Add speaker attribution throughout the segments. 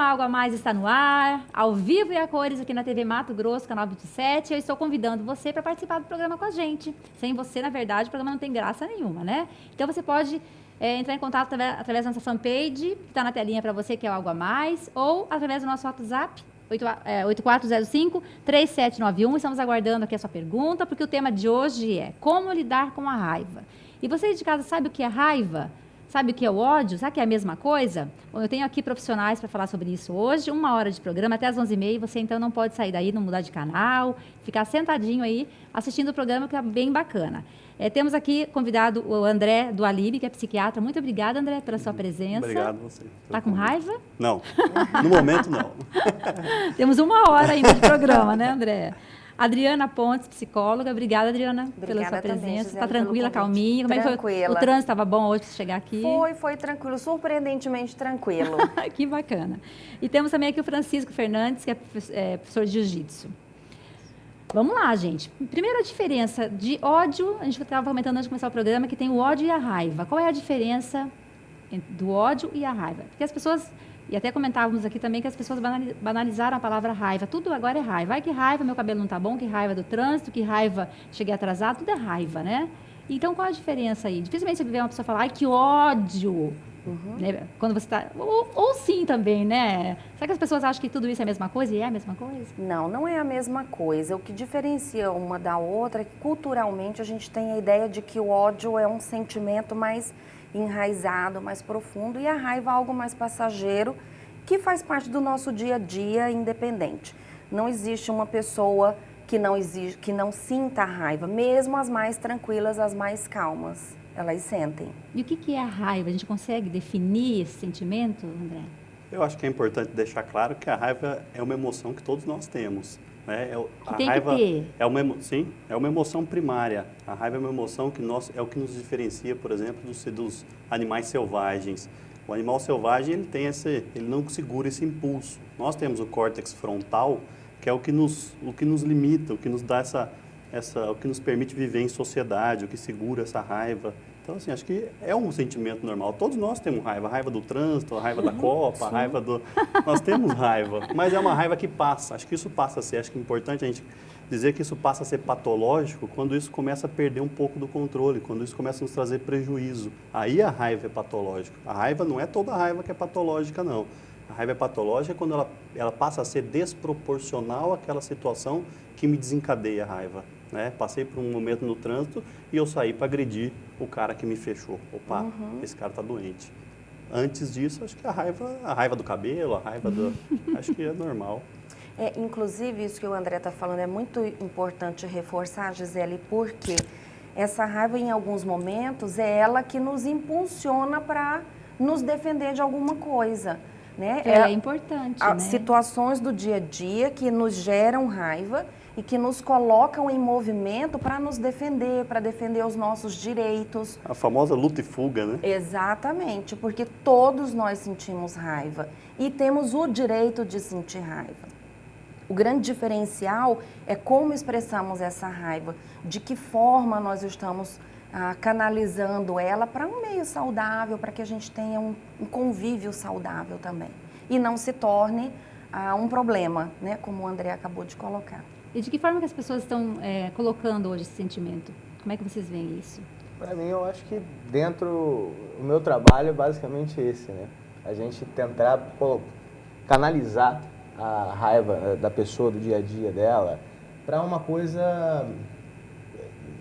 Speaker 1: Algo a Mais está no ar, ao vivo e a cores aqui na TV Mato Grosso, canal 27. Eu estou convidando você para participar do programa com a gente. Sem você, na verdade, o programa não tem graça nenhuma, né? Então você pode entrar em contato através da nossa fanpage, que está na telinha para você, que é o Algo a Mais, ou através do nosso WhatsApp, 8405-3791. Estamos aguardando aqui a sua pergunta, porque o tema de hoje é como lidar com a raiva. E você de casa sabe o que é raiva? Sabe o que é o ódio? Sabe que é a mesma coisa? Bom, eu tenho aqui profissionais para falar sobre isso hoje, 1 hora de programa, até às 11h30. Você, então, não pode sair daí, não mudar de canal, ficar sentadinho aí, assistindo o programa, que é bem bacana. Temos aqui convidado o André do Alibi, que é psiquiatra. Muito obrigada, André, pela sua presença.
Speaker 2: Obrigado a você.
Speaker 1: Está com raiva?
Speaker 2: Não, no momento não.
Speaker 1: Temos 1 hora ainda de programa, né, André? Adriana Pontes, psicóloga. Obrigada, Adriana, pela sua presença. Está tranquila, calminha? Como é que foi? O trânsito estava bom hoje para chegar aqui?
Speaker 3: Foi tranquilo, surpreendentemente tranquilo.
Speaker 1: Que bacana. E temos também aqui o Francisco Fernandes, que é professor de jiu-jitsu. Vamos lá, gente. Primeiro, a diferença de ódio. A gente estava comentando antes de começar o programa que tem o ódio e a raiva. Qual é a diferença do ódio e a raiva? Porque as pessoas... E até comentávamos aqui também que as pessoas banalizaram a palavra raiva. Tudo agora é raiva. Ai, que raiva, meu cabelo não tá bom, que raiva do trânsito, que raiva, cheguei atrasado. Tudo é raiva, né? Então, qual a diferença aí? Dificilmente você vê uma pessoa falar, ai, que ódio. Né? Quando você está... Ou sim também, né? Será que as pessoas acham que tudo isso é a mesma coisa e é a mesma coisa?
Speaker 3: Não, não é a mesma coisa. O que diferencia uma da outra é que culturalmente a gente tem a ideia de que o ódio é um sentimento mais enraizado, mais profundo, e a raiva é algo mais passageiro, que faz parte do nosso dia a dia independente. Não existe uma pessoa que não sinta a raiva, mesmo as mais tranquilas, as mais calmas, elas sentem.
Speaker 1: E o que é a raiva? A gente consegue definir esse sentimento, André?
Speaker 2: Eu acho que é importante deixar claro que a raiva é uma emoção que todos nós temos. Né?
Speaker 1: Que tem que ter.
Speaker 2: Sim, é uma emoção primária. A raiva é uma emoção que é o que nos diferencia, por exemplo, dos animais selvagens. O animal selvagem ele não segura esse impulso. Nós temos o córtex frontal, que é o que nos limita, o que nos dá o que nos permite viver em sociedade, o que segura essa raiva. Então, assim, acho que é um sentimento normal. Todos nós temos raiva. A raiva do trânsito, a raiva da Copa, a raiva do... Nós temos raiva, mas é uma raiva que passa. Acho que isso passa a ser... Acho que é importante a gente dizer que isso passa a ser patológico quando isso começa a perder um pouco do controle, quando isso começa a nos trazer prejuízo. Aí a raiva é patológica. A raiva não é toda raiva que é patológica, não. A raiva é patológica quando ela passa a ser desproporcional àquela situação que me desencadeia a raiva. Né? Passei por um momento no trânsito e eu saí para agredir o cara que me fechou. Opa, esse cara está doente. Antes disso, acho que a raiva do cabelo, acho que é normal.
Speaker 3: Inclusive, isso que o André está falando é muito importante reforçar, Gisele, porque essa raiva, em alguns momentos, é ela que nos impulsiona para nos defender de alguma coisa. Né?
Speaker 1: É importante, né?
Speaker 3: Situações do dia a dia que nos geram raiva e que nos colocam em movimento para nos defender, para defender os nossos direitos.
Speaker 2: A famosa luta e fuga, né?
Speaker 3: Exatamente, porque todos nós sentimos raiva e temos o direito de sentir raiva. O grande diferencial é como expressamos essa raiva, de que forma nós estamos canalizando ela para um meio saudável, para que a gente tenha um convívio saudável também. E não se torne um problema, né, como o André acabou de colocar.
Speaker 1: E de que forma que as pessoas estão colocando hoje esse sentimento? Como é que vocês veem isso?
Speaker 4: Para mim, eu acho que o meu trabalho é basicamente esse, né? A gente tentar canalizar a raiva da pessoa, do dia a dia dela, para uma coisa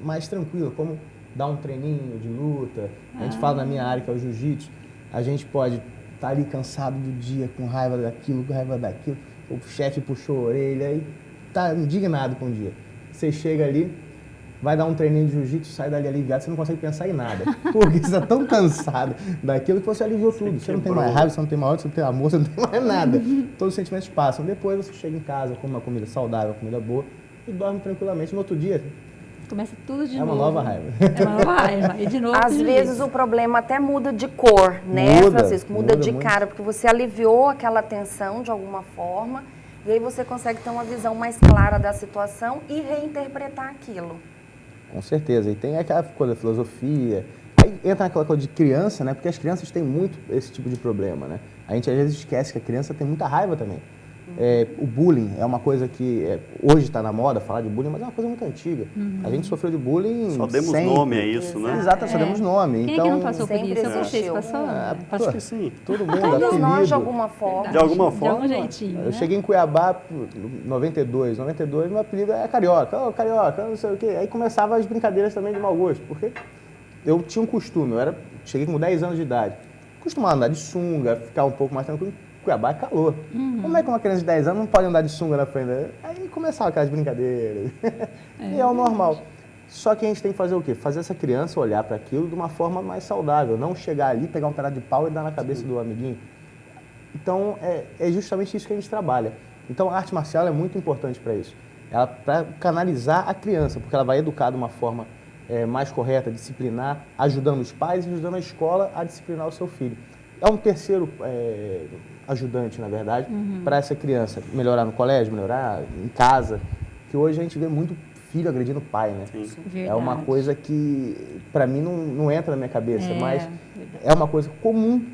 Speaker 4: mais tranquila, como dar um treininho de luta. A gente fala na minha área, que é o jiu-jitsu, a gente pode estar ali cansado do dia, com raiva daquilo, o chefe puxou a orelha e tá indignado com o dia. Você chega ali, vai dar um treininho de jiu-jitsu, sai dali aliviado, você não consegue pensar em nada. Porque você está tão cansado daquilo que você aliviou tudo. Você não tem mais raiva, você não tem mais ódio, você não tem amor, você não tem mais nada. Todos os sentimentos passam. Depois você chega em casa, come uma comida saudável, uma comida boa e dorme tranquilamente. No outro dia,
Speaker 1: começa tudo de novo.
Speaker 4: É uma nova raiva.
Speaker 1: É uma nova raiva. E de novo,
Speaker 3: às vezes o problema até muda de cor, né, Francisco? Muda de cara, porque você aliviou aquela tensão de alguma forma e aí você consegue ter uma visão mais clara da situação e reinterpretar aquilo.
Speaker 4: Com certeza. E tem aquela coisa da filosofia, Aí entra naquela coisa de criança, né? Porque as crianças têm muito esse tipo de problema, né? A gente às vezes esquece que a criança tem muita raiva também. O bullying é uma coisa que hoje está na moda falar de bullying, mas é uma coisa muito antiga. A gente sofreu de bullying
Speaker 2: Só demos
Speaker 4: sempre.
Speaker 2: nome a isso, né?
Speaker 4: Exato, só demos nome.
Speaker 1: Quem
Speaker 4: então,
Speaker 1: é que não passou por
Speaker 3: sempre
Speaker 1: isso? Vocês
Speaker 3: existiu.
Speaker 1: passou?
Speaker 2: Acho que sim.
Speaker 4: todo mundo,
Speaker 3: Todos nós, de
Speaker 4: apelido.
Speaker 3: alguma forma.
Speaker 2: De alguma
Speaker 1: De
Speaker 2: forma.
Speaker 1: algum jeitinho,
Speaker 4: Eu
Speaker 1: né?
Speaker 4: cheguei em Cuiabá, 92, meu apelido é Carioca, Carioca, não sei o quê. Aí começava as brincadeiras também de mau gosto, porque eu tinha um costume, cheguei com 10 anos de idade, costumava andar de sunga, ficar um pouco mais tranquilo. Cuiabá é calor. Como é que uma criança de 10 anos não pode andar de sunga na frente? Aí começava aquelas brincadeiras. E é o normal. Só que a gente tem que fazer o quê? Fazer essa criança olhar para aquilo de uma forma mais saudável, não chegar ali, pegar um pedaço de pau e dar na cabeça do amiguinho. Então, é justamente isso que a gente trabalha. Então, a arte marcial é muito importante para isso. Ela para canalizar a criança, porque ela vai educar de uma forma mais correta, disciplinar, ajudando os pais e ajudando a escola a disciplinar o seu filho. É um terceiro ajudante, na verdade, para essa criança melhorar no colégio, melhorar em casa, que hoje a gente vê muito filho agredindo o pai, né?
Speaker 2: Sim.
Speaker 1: Verdade.
Speaker 4: É uma coisa que, para mim, não entra na minha cabeça, mas
Speaker 1: verdade.
Speaker 4: é uma coisa comum.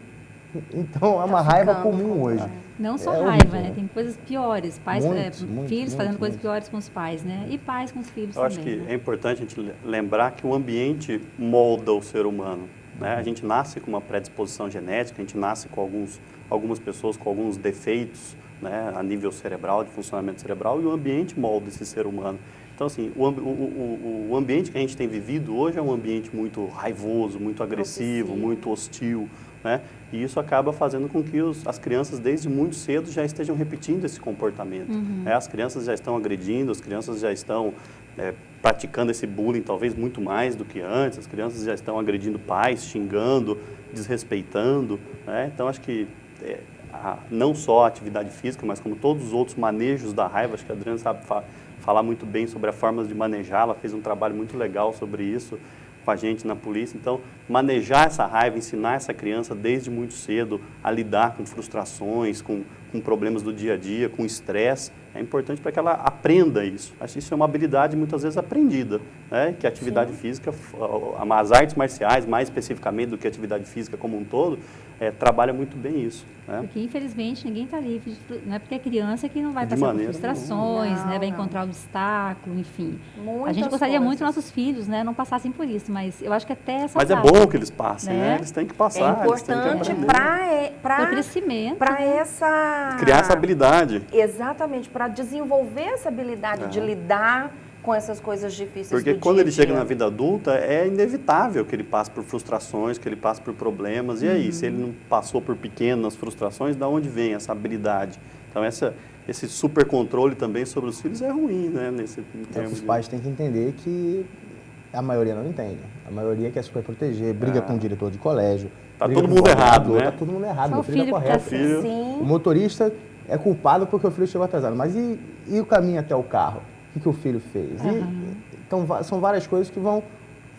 Speaker 4: Então, é uma raiva
Speaker 3: ficando
Speaker 4: comum
Speaker 3: comum.
Speaker 4: hoje.
Speaker 1: Não só
Speaker 4: É
Speaker 1: raiva,
Speaker 4: horrível,
Speaker 1: né?
Speaker 4: né?
Speaker 1: Tem coisas piores. Pais,
Speaker 4: Muito,
Speaker 1: filhos fazendo coisas
Speaker 4: muito.
Speaker 1: piores com os pais, né? E pais com os filhos
Speaker 2: Eu acho
Speaker 1: também.
Speaker 2: que
Speaker 1: né?
Speaker 2: é importante a gente lembrar que o ambiente molda o ser humano, né? A gente nasce com uma predisposição genética, a gente nasce com algumas pessoas com alguns defeitos, né, a nível cerebral, de funcionamento cerebral, e o ambiente molda esse ser humano. Então, assim, o ambiente que a gente tem vivido hoje é um ambiente muito raivoso, muito agressivo, muito hostil, né? E isso acaba fazendo com que as crianças, desde muito cedo, já estejam repetindo esse comportamento. Né? As crianças já estão agredindo, as crianças já estão praticando esse bullying talvez muito mais do que antes, as crianças já estão agredindo pais, xingando, desrespeitando, né? Então, acho que não só a atividade física, mas como todos os outros manejos da raiva, acho que a Adriana sabe falar muito bem sobre as formas de manejar, ela fez um trabalho muito legal sobre isso com a gente na polícia. Então, manejar essa raiva, ensinar essa criança desde muito cedo a lidar com frustrações, com problemas do dia a dia, com estresse, é importante para que ela aprenda isso. Acho que isso é uma habilidade muitas vezes aprendida, né? Que a atividade física, as artes marciais, mais especificamente do que a atividade física como um todo, trabalha muito bem isso. Né?
Speaker 1: Porque, infelizmente, ninguém está livre. Não é porque é criança que não vai
Speaker 2: De
Speaker 1: passar por
Speaker 2: maneira
Speaker 1: frustrações,
Speaker 3: nenhuma.
Speaker 1: né? Vai
Speaker 3: Não.
Speaker 1: encontrar obstáculo, enfim.
Speaker 3: Muitas
Speaker 1: A gente gostaria muito que
Speaker 3: coisas.
Speaker 1: nossos filhos, né, não passassem por isso, mas eu acho que até essa
Speaker 2: Mas é
Speaker 1: fase,
Speaker 2: bom que eles passem, né?
Speaker 1: né?
Speaker 2: Eles têm que
Speaker 3: É
Speaker 2: passar, eles têm que
Speaker 3: importante
Speaker 2: aprender.
Speaker 1: Para o crescimento.
Speaker 3: para essa...
Speaker 2: Criar essa habilidade.
Speaker 3: Exatamente, para desenvolver essa habilidade de lidar com essas coisas difíceis
Speaker 2: Porque
Speaker 3: do
Speaker 2: quando
Speaker 3: dia a
Speaker 2: ele chega
Speaker 3: dia.
Speaker 2: na vida adulta, é inevitável que ele passe por frustrações, que ele passe por problemas. E aí, se ele não passou por pequenas frustrações, da onde vem essa habilidade? Então, esse super controle também sobre os filhos é ruim, né?
Speaker 4: Os pais têm que entender que a maioria não entende. A maioria quer super proteger, briga com o diretor de colégio.
Speaker 2: Tá
Speaker 4: briga
Speaker 2: todo
Speaker 4: com o
Speaker 2: mundo errado,
Speaker 4: coordenador,
Speaker 2: né?
Speaker 4: Tá todo mundo errado,
Speaker 1: Só
Speaker 4: meu
Speaker 1: o
Speaker 4: filho é
Speaker 1: filho que tá
Speaker 4: correto.
Speaker 2: Filho.
Speaker 4: O
Speaker 3: Sim,
Speaker 4: motorista é culpado porque o filho chegou atrasado. Mas e o caminho até o carro? O que o filho fez? Então, são várias coisas que vão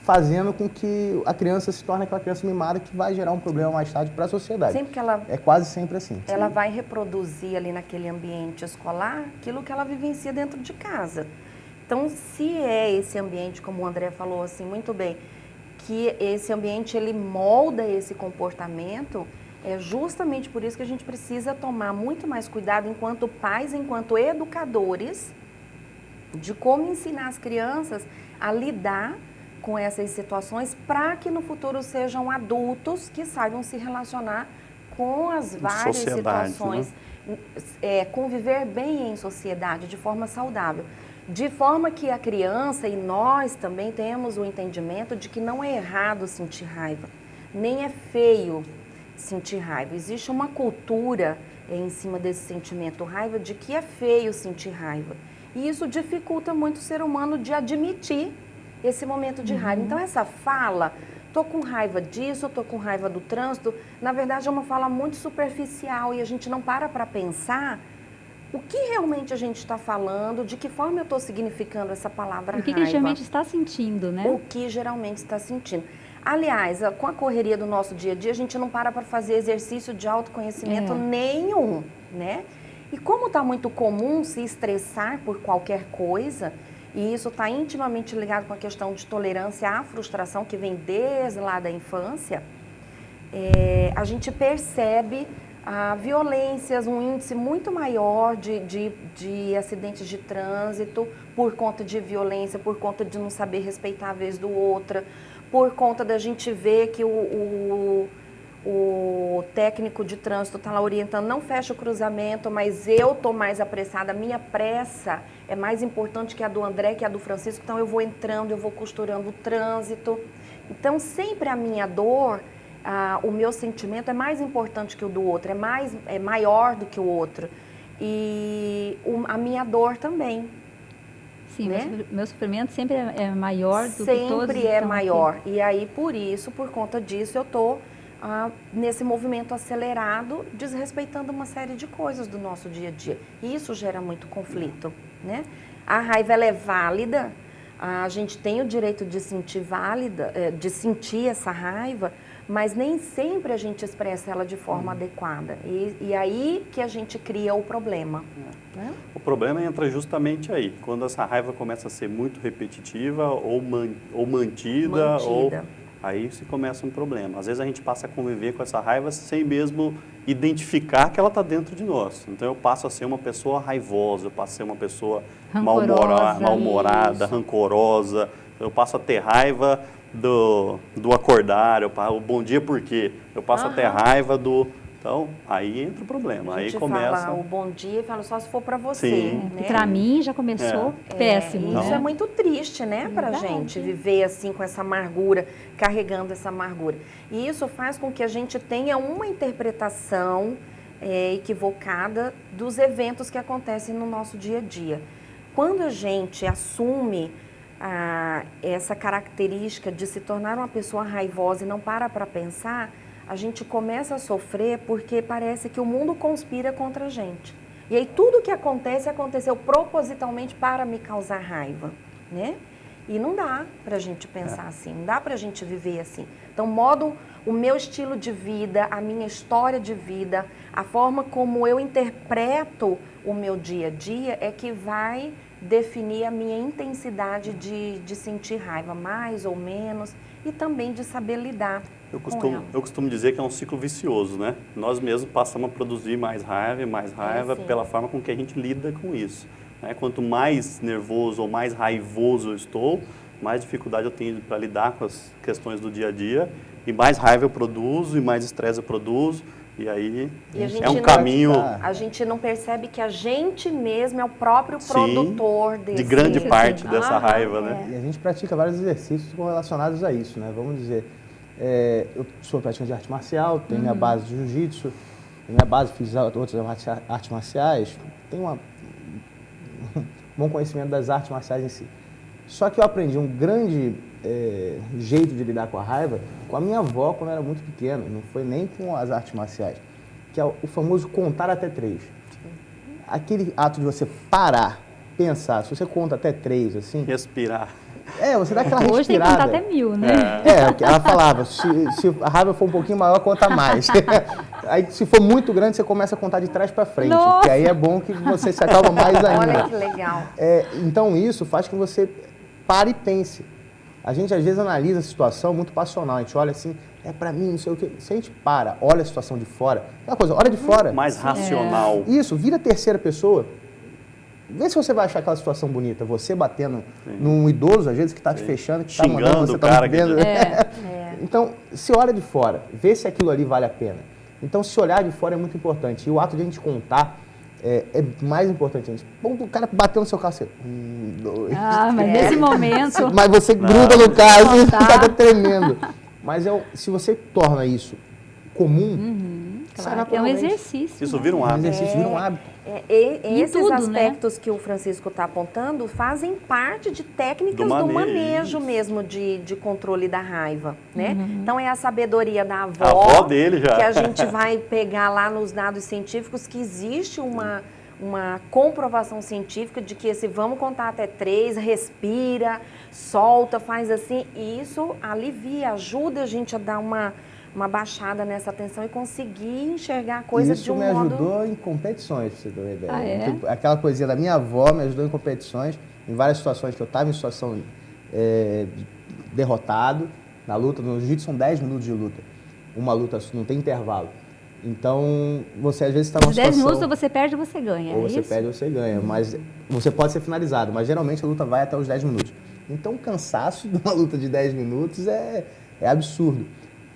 Speaker 4: fazendo com que a criança se torne aquela criança mimada que vai gerar um problema mais tarde para a sociedade.
Speaker 3: sempre que ela
Speaker 4: É quase sempre assim.
Speaker 3: ela vai reproduzir ali naquele ambiente escolar aquilo que ela vivencia dentro de casa. Então, se é esse ambiente, como o André falou assim muito bem, que esse ambiente ele molda esse comportamento, é justamente por isso que a gente precisa tomar muito mais cuidado enquanto pais, enquanto educadores, de como ensinar as crianças a lidar com essas situações para que no futuro sejam adultos que saibam se relacionar com as várias
Speaker 2: sociedade,
Speaker 3: situações, conviver bem em sociedade de forma saudável. De forma que a criança e nós também temos o entendimento de que não é errado sentir raiva, nem é feio sentir raiva. Existe uma cultura em cima desse sentimento raiva de que é feio sentir raiva. E isso dificulta muito o ser humano de admitir esse momento de raiva. Então, essa fala, tô com raiva disso, tô com raiva do trânsito, na verdade é uma fala muito superficial e a gente não para pensar o que realmente a gente está falando, de que forma eu estou significando essa palavra
Speaker 1: O que
Speaker 3: raiva.
Speaker 1: ele realmente está sentindo, né?
Speaker 3: O que geralmente está sentindo. Aliás, com a correria do nosso dia a dia, a gente não para fazer exercício de autoconhecimento nenhum, né? E como está muito comum se estressar por qualquer coisa, E isso está intimamente ligado com a questão de tolerância à frustração, que vem desde lá da infância. A gente percebe violências, um índice muito maior de acidentes de trânsito por conta de violência, por conta de não saber respeitar a vez do outro, por conta da gente ver que o técnico de trânsito está lá orientando, não fecha o cruzamento, mas eu estou mais apressada, a minha pressa é mais importante que a do André, que a do Francisco, então eu vou entrando, eu vou costurando o trânsito. Então, sempre a minha dor, o meu sentimento é mais importante que o do outro, é maior do que o outro. E a minha dor também.
Speaker 1: Sim,
Speaker 3: né?
Speaker 1: meu sofrimento sempre é maior do que todos.
Speaker 3: Sempre é maior. E aí, por conta disso, eu estou nesse movimento acelerado, desrespeitando uma série de coisas do nosso dia a dia. E isso gera muito conflito, né? A raiva, ela é válida, a gente tem o direito de sentir de sentir essa raiva, mas nem sempre a gente expressa ela de forma adequada. E aí que a gente cria o problema. Né?
Speaker 2: O problema entra justamente aí, quando essa raiva começa a ser muito repetitiva ou mantida. Aí se começa um problema. Às vezes a gente passa a conviver com essa raiva sem mesmo identificar que ela está dentro de nós. Então eu passo a ser uma pessoa raivosa, eu passo a ser uma pessoa mal-humorada, rancorosa. Eu passo a ter raiva do acordar, o bom dia por quê? Eu passo a ter raiva do... Então, aí entra o problema. Aí começa...
Speaker 3: fala o bom dia e fala só se for para você.
Speaker 2: Sim.
Speaker 3: Né?
Speaker 1: Para mim já começou péssimo.
Speaker 3: Isso
Speaker 1: né?
Speaker 3: é muito triste, né, pra gente viver assim com essa amargura, carregando essa amargura. E isso faz com que a gente tenha uma interpretação equivocada dos eventos que acontecem no nosso dia a dia. Quando a gente assume essa característica de se tornar uma pessoa raivosa e não para pensar, a gente começa a sofrer porque parece que o mundo conspira contra a gente. E aí tudo que aconteceu propositalmente para me causar raiva, né? E não dá pra gente pensar assim, não dá pra gente viver assim. Então, o meu estilo de vida, a minha história de vida, a forma como eu interpreto o meu dia a dia é que vai definir a minha intensidade de sentir raiva, mais ou menos, e também de saber lidar com ela.
Speaker 2: Eu costumo dizer que é um ciclo vicioso, né? Nós mesmos passamos a produzir mais raiva pela forma com que a gente lida com isso. Né? Quanto mais nervoso ou mais raivoso eu estou, mais dificuldade eu tenho para lidar com as questões do dia a dia, e mais raiva eu produzo, e mais estresse eu produzo, e aí é um caminho...
Speaker 3: A gente não percebe que a gente mesmo é o próprio produtor desse...
Speaker 2: de grande parte dessa raiva, né?
Speaker 4: E a gente pratica vários exercícios relacionados a isso, né? Vamos dizer, eu sou praticante de arte marcial, tenho minha base de jiu-jitsu, minha base fiz outras artes marciais, tenho um bom conhecimento das artes marciais em si. Só que eu aprendi um grande jeito de lidar com a raiva com a minha avó quando eu era muito pequeno, não foi nem com as artes marciais, que é o famoso contar até 3. Aquele ato de você parar, pensar, se você conta até 3, assim...
Speaker 2: Respirar.
Speaker 4: Você dá aquela respirada.
Speaker 1: Hoje tem que contar até 1000, né?
Speaker 4: Ela falava, se a raiva for um pouquinho maior, conta mais. Aí, se for muito grande, você começa a contar de trás para frente, que aí é bom que você se acalma mais ainda.
Speaker 3: Olha que legal.
Speaker 4: Então, isso faz com que você pare e pense. A gente, às vezes, analisa a situação muito passional. A gente olha assim, pra mim, não sei o quê. Se a gente olha a situação de fora, aquela coisa, olha de fora.
Speaker 2: Mais racional.
Speaker 4: Isso, vira a terceira pessoa. Vê se você vai achar aquela situação bonita. Você batendo num idoso, às vezes, que está te fechando, que está mandando, você está vendo. Então, se olha de fora, vê se aquilo ali vale a pena. Então, se olhar de fora é muito importante. E o ato de a gente contar é mais importante. O cara bateu no seu carro, você... 1, 2...
Speaker 1: mas nesse momento...
Speaker 4: Mas você gruda no carro e está tremendo. Mas se você torna isso comum,
Speaker 1: claro, é um exercício.
Speaker 2: Isso vira um hábito.
Speaker 4: Vira um hábito.
Speaker 3: Esses aspectos que o Francisco está apontando fazem parte de técnicas do manejo mesmo de controle da raiva, né? Então, é a sabedoria da avó
Speaker 2: dele já.
Speaker 3: Que a gente vai pegar lá nos dados científicos, que existe uma comprovação científica de que vamos contar até 3, respira, solta, faz assim, e isso alivia, ajuda a gente a dar uma uma baixada nessa atenção e conseguir enxergar a coisa
Speaker 4: Isso
Speaker 3: de um
Speaker 4: me
Speaker 3: modo...
Speaker 4: ajudou em competições, pra você ter uma ideia.
Speaker 1: Ah, é?
Speaker 4: Tipo, aquela coisinha da minha avó me ajudou em competições, em várias situações que eu estava em situação derrotado na luta. No jiu-jitsu são 10 minutos de luta. Uma luta, não tem intervalo. Então, você às vezes está numa
Speaker 1: Os 10
Speaker 4: situação...
Speaker 1: minutos, ou você perde ou você ganha,
Speaker 4: Ou
Speaker 1: é
Speaker 4: você
Speaker 1: isso?
Speaker 4: perde ou você ganha, mas você pode ser finalizado, mas geralmente a luta vai até os 10 minutos. Então o cansaço de uma luta de 10 minutos é absurdo.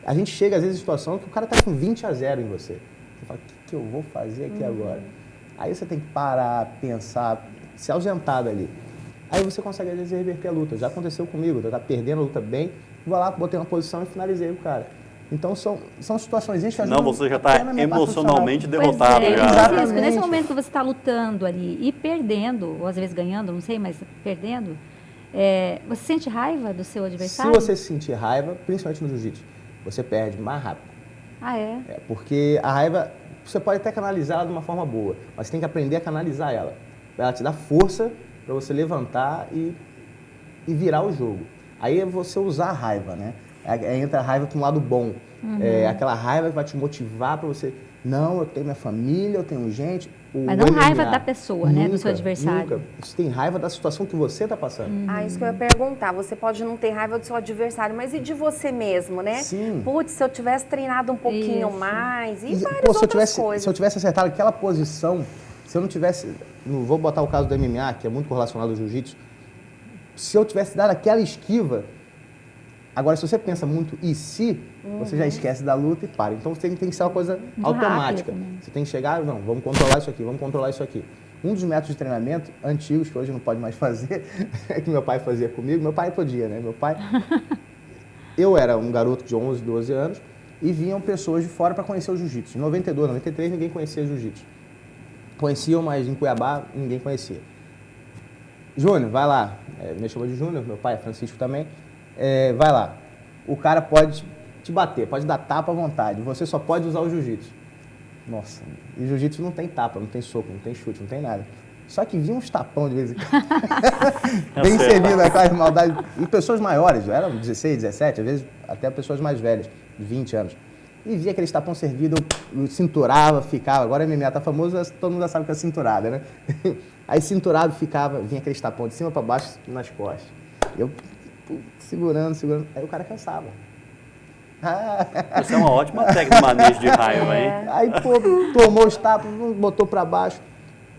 Speaker 4: A gente chega às vezes em situação que o cara está com 20-0 em você. Você fala, o que eu vou fazer aqui agora? Aí você tem que parar, pensar, se ausentar dali. Aí você consegue às vezes reverter a luta. Já aconteceu comigo, eu estava perdendo a luta bem, vou lá, botei uma posição e finalizei o cara. Então são situações que ajudam.
Speaker 2: Não, você já está emocionalmente derrotado.
Speaker 1: Pois é,
Speaker 2: Já.
Speaker 1: Francisco, nesse momento que você está lutando ali e perdendo, ou às vezes ganhando, não sei, mas perdendo, você sente raiva do seu
Speaker 4: Se
Speaker 1: adversário?
Speaker 4: você sentir raiva, principalmente no jiu-jitsu, você perde mais rápido.
Speaker 1: Ah, é?
Speaker 4: Porque a raiva, você pode até canalizar ela de uma forma boa, mas você tem que aprender a canalizar ela. Ela te dá força para você levantar e virar o jogo. Aí é você usar a raiva, né? Entra a raiva para um lado bom. Aquela raiva que vai te motivar para você... Não, eu tenho minha família, eu tenho gente...
Speaker 1: Mas não raiva da pessoa, né? Do seu adversário.
Speaker 4: Nunca. Você tem raiva da situação que você está passando.
Speaker 3: Isso que eu ia perguntar. Você pode não ter raiva do seu adversário, mas e de você mesmo, né?
Speaker 4: Sim.
Speaker 3: Putz, se eu tivesse treinado um pouquinho mais e várias
Speaker 4: pô,
Speaker 3: outras coisas.
Speaker 4: Se eu tivesse acertado aquela posição, se eu não tivesse... Vou botar o caso do MMA, que é muito correlacionado ao jiu-jitsu. Se eu tivesse dado aquela esquiva... Agora, se você pensa muito e se, você já esquece da luta e para. Então, tem que ser uma coisa automática. Você tem que chegar, não, vamos controlar isso aqui, vamos controlar isso aqui. Um dos métodos de treinamento antigos, que hoje não pode mais fazer, é que meu pai fazia comigo. Meu pai podia, né? Meu pai... Eu era um garoto de 11, 12 anos e vinham pessoas de fora para conhecer o jiu-jitsu. Em 92, 93, ninguém conhecia jiu-jitsu. Conheciam, mas em Cuiabá, ninguém conhecia. Júnior, vai lá. Me chamou de Júnior, meu pai é Francisco também. Vai lá, o cara pode te bater, pode dar tapa à vontade, você só pode usar o jiu-jitsu. Nossa, e jiu-jitsu não tem tapa, não tem soco, não tem chute, não tem nada. Só que vinha uns tapão de vez em quando, bem servido, aquelas maldades. E pessoas maiores, eram 16, 17, às vezes até pessoas mais velhas, de 20 anos. E via aqueles tapão servido, eu cinturava, ficava. Agora a MMA tá famoso, todo mundo já sabe que é cinturada, né? Aí cinturado ficava, vinha aqueles tapão de cima para baixo nas costas. Eu... segurando, aí o cara cansava.
Speaker 2: Isso é uma ótima técnica de manejo de raiva, hein?
Speaker 4: Aí, pô, tomou os tapas, botou pra baixo.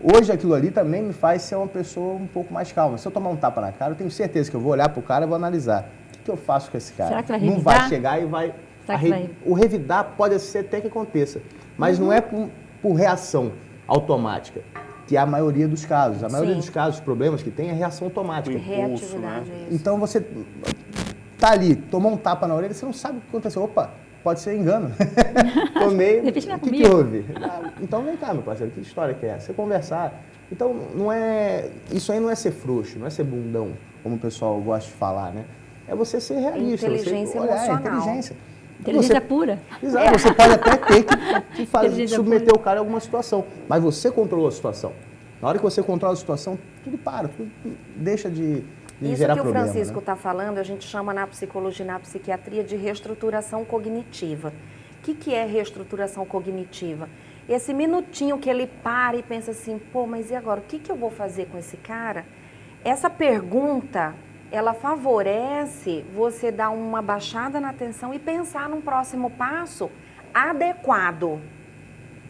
Speaker 4: Hoje aquilo ali também me faz ser uma pessoa um pouco mais calma. Se eu tomar um tapa na cara, eu tenho certeza que eu vou olhar pro cara e vou analisar. O que eu faço com esse cara?
Speaker 1: Será que vai
Speaker 4: Não
Speaker 1: revidar?
Speaker 4: vai chegar e vai...
Speaker 1: Vai...
Speaker 4: O revidar pode ser até que aconteça, mas não é por reação automática. Que é a maioria dos casos. A maioria dos casos, os problemas que tem é reação automática.
Speaker 3: Reatividade, é isso.
Speaker 4: Então você tá ali, tomou um tapa na orelha, você não sabe o que aconteceu. Opa, pode ser engano. Tomei, o que houve? Então vem cá, meu parceiro, que história que é essa? Você conversar. Então isso aí não é ser frouxo, não é ser bundão, como o pessoal gosta de falar, né? É você ser realista.
Speaker 3: Inteligência
Speaker 4: você olhar,
Speaker 3: emocional.
Speaker 1: Inteligência pura.
Speaker 4: Exato, você pode até ter que submeter
Speaker 1: pura.
Speaker 4: o cara a alguma situação, mas você controlou a situação. Na hora que você controla a situação, tudo para, tudo deixa de gerar problema.
Speaker 3: Isso que o Francisco
Speaker 4: né?
Speaker 3: está falando, a gente chama na psicologia e na psiquiatria de reestruturação cognitiva. O que é reestruturação cognitiva? Esse minutinho que ele para e pensa assim, pô, mas e agora, o que eu vou fazer com esse cara? Essa pergunta... ela favorece você dar uma baixada na atenção e pensar num próximo passo adequado,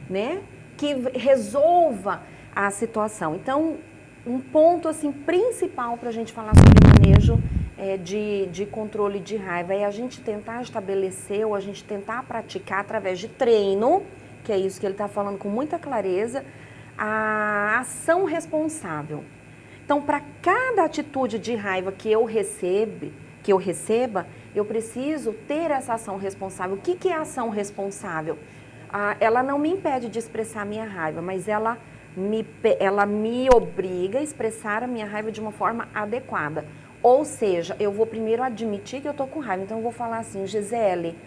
Speaker 3: né? Que resolva a situação. Então, um ponto assim principal para a gente falar sobre manejo de controle de raiva é a gente tentar estabelecer ou a gente tentar praticar através de treino, que é isso que ele está falando com muita clareza, a ação responsável. Então, para cada atitude de raiva que eu receba, eu preciso ter essa ação responsável. O que é ação responsável? Ela não me impede de expressar a minha raiva, mas ela me obriga a expressar a minha raiva de uma forma adequada. Ou seja, eu vou primeiro admitir que eu estou com raiva. Então, eu vou falar assim, Gisele,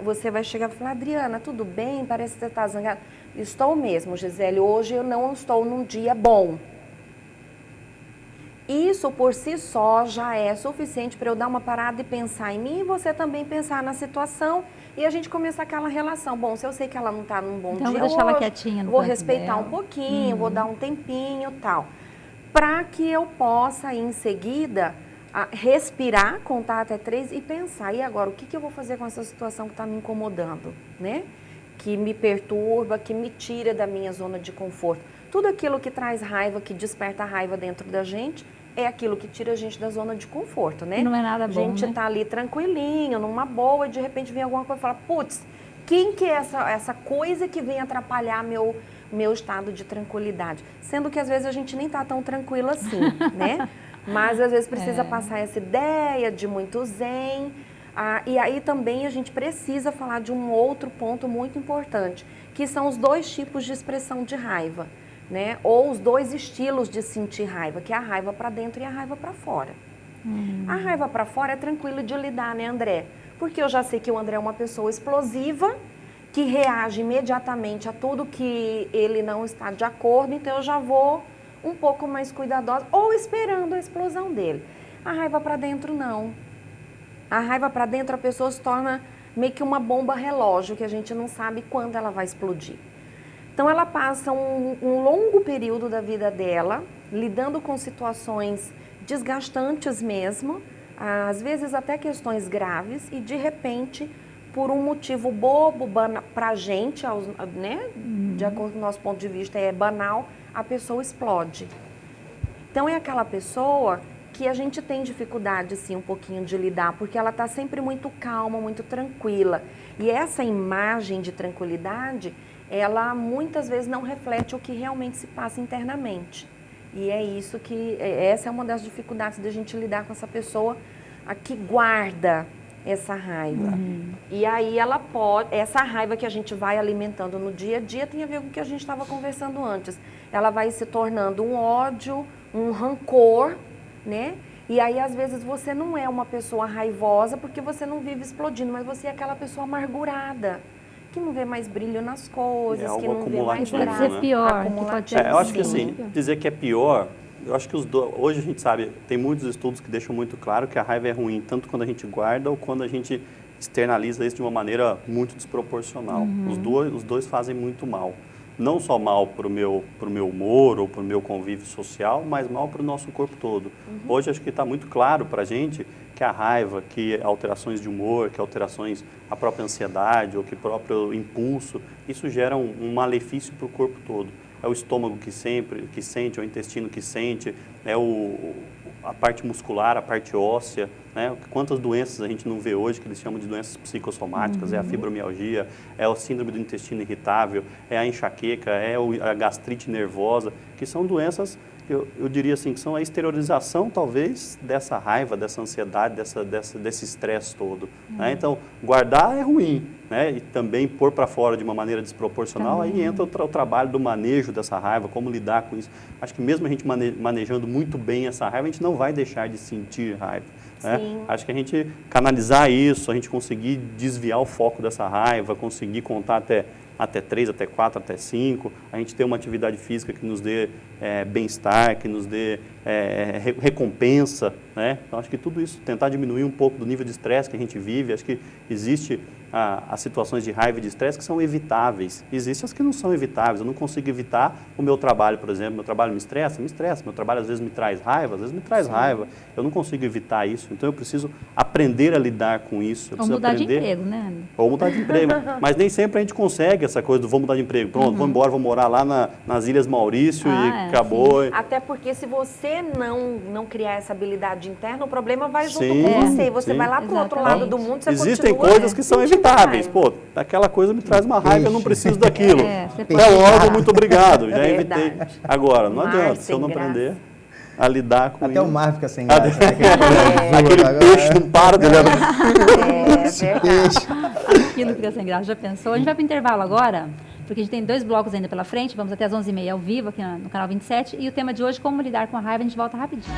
Speaker 3: você vai chegar e falar, Adriana, tudo bem? Parece que você está zangada. Estou mesmo, Gisele. Hoje eu não estou num dia bom. Isso por si só já é suficiente para eu dar uma parada e pensar em mim e você também pensar na situação e a gente começar aquela relação. Bom, se eu sei que ela não está num bom
Speaker 1: Então,
Speaker 3: dia
Speaker 1: vou deixar ela
Speaker 3: hoje,
Speaker 1: quietinha no
Speaker 3: vou
Speaker 1: canto
Speaker 3: respeitar
Speaker 1: dela.
Speaker 3: um pouquinho, vou dar um tempinho e tal. Para que eu possa, em seguida, respirar, contar até 3 e pensar, e agora, o que eu vou fazer com essa situação que está me incomodando, né? Que me perturba, que me tira da minha zona de conforto. Tudo aquilo que traz raiva, que desperta raiva dentro da gente, é aquilo que tira a gente da zona de conforto, né?
Speaker 1: E não é nada bom,
Speaker 3: A gente
Speaker 1: né?
Speaker 3: tá ali tranquilinho, numa boa, e de repente vem alguma coisa e fala, putz, quem que é essa coisa que vem atrapalhar meu estado de tranquilidade? Sendo que às vezes a gente nem tá tão tranquilo assim, né? Mas às vezes precisa passar essa ideia de muito zen. E aí também a gente precisa falar de um outro ponto muito importante, que são os 2 tipos de expressão de raiva, né? Ou os 2 estilos de sentir raiva, que é a raiva para dentro e a raiva para fora. A raiva para fora é tranquilo de lidar, né, André? Porque eu já sei que o André é uma pessoa explosiva, que reage imediatamente a tudo que ele não está de acordo, então eu já vou um pouco mais cuidadosa ou esperando a explosão dele. A raiva para dentro, não. A raiva para dentro, a pessoa se torna meio que uma bomba relógio, que a gente não sabe quando ela vai explodir. Então, ela passa um longo período da vida dela, lidando com situações desgastantes mesmo, às vezes até questões graves, e de repente, por um motivo bobo para a gente, né? De acordo com o nosso ponto de vista, é banal, a pessoa explode. Então, é aquela pessoa que a gente tem dificuldade, sim, um pouquinho de lidar, porque ela está sempre muito calma, muito tranquila. E essa imagem de tranquilidade, ela muitas vezes não reflete o que realmente se passa internamente. E é isso que, essa é uma das dificuldades da gente lidar com essa pessoa que guarda essa raiva. E aí essa raiva que a gente vai alimentando no dia a dia tem a ver com o que a gente estava conversando antes. Ela vai se tornando um ódio, um rancor, né? E aí, às vezes, você não é uma pessoa raivosa porque você não vive explodindo, mas você é aquela pessoa amargurada, que não vê mais brilho nas coisas,
Speaker 2: algo
Speaker 3: que não vê mais
Speaker 2: acumulativo,
Speaker 1: Pode
Speaker 3: graça.
Speaker 1: ser pior. Que pode ser
Speaker 2: eu acho que
Speaker 1: sim.
Speaker 2: assim, dizer que é pior, eu acho que hoje a gente sabe, tem muitos estudos que deixam muito claro que a raiva é ruim, tanto quando a gente guarda ou quando a gente externaliza isso de uma maneira muito desproporcional. Os dois fazem muito mal. Não só mal para o meu humor ou para o meu convívio social, mas mal para o nosso corpo todo. Hoje acho que está muito claro para a gente que a raiva, que alterações de humor, que alterações, a própria ansiedade ou que o próprio impulso, isso gera um malefício para o corpo todo. É o estômago que sente, é o intestino que sente, é a parte muscular, a parte óssea, né? Quantas doenças a gente não vê hoje que eles chamam de doenças psicossomáticas, é a fibromialgia, é o síndrome do intestino irritável, é a enxaqueca, é a gastrite nervosa, que são doenças, eu diria assim, que são a exteriorização talvez dessa raiva, dessa ansiedade, desse estresse todo. Né? Então, guardar é ruim, né? E também pôr para fora de uma maneira desproporcional, aí entra o trabalho do manejo dessa raiva, como lidar com isso. Acho que mesmo a gente manejando muito bem essa raiva, a gente não vai deixar de sentir raiva. Né? Acho que a gente canalizar isso, a gente conseguir desviar o foco dessa raiva, conseguir contar até 3, até 4, até 5, a gente ter uma atividade física que nos dê bem-estar, que nos dê recompensa, né? Então, acho que tudo isso, tentar diminuir um pouco do nível de estresse que a gente vive, acho que existe as situações de raiva e de estresse que são evitáveis, existem as que não são evitáveis, eu não consigo evitar o meu trabalho, por exemplo, meu trabalho me estressa, meu trabalho às vezes me traz raiva, às vezes me traz raiva, eu não consigo evitar isso, então eu preciso aprender a lidar com isso.
Speaker 1: Ou mudar de emprego, né?
Speaker 2: Ou mudar de emprego, mas nem sempre a gente consegue essa coisa do vou mudar de emprego, pronto, vou embora, vou morar lá nas Ilhas Maurício e acabou.
Speaker 3: Até porque se você não criar essa habilidade interna, o problema vai junto
Speaker 2: Sim,
Speaker 3: com você. E você vai lá para o outro lado do mundo, você
Speaker 2: existem
Speaker 3: continua
Speaker 2: coisas que são evitáveis. Pô, aquela coisa me traz uma raiva, eu não preciso daquilo.
Speaker 1: Você
Speaker 2: Até logo, muito obrigado. Já evitei.
Speaker 3: Verdade.
Speaker 2: Agora, não
Speaker 3: Mar
Speaker 2: adianta, se
Speaker 3: sem
Speaker 2: eu não
Speaker 3: graça.
Speaker 2: aprender a lidar com
Speaker 4: Até
Speaker 2: isso.
Speaker 4: o mar fica sem graça. Né?
Speaker 2: Aquele peixe não para de levar.
Speaker 1: Aquilo fica sem graça, já pensou? A gente vai para o intervalo agora, porque a gente tem 2 blocos ainda pela frente, vamos até as 11h30 ao vivo aqui no canal 27, e o tema de hoje, como lidar com a raiva, a gente volta rapidinho.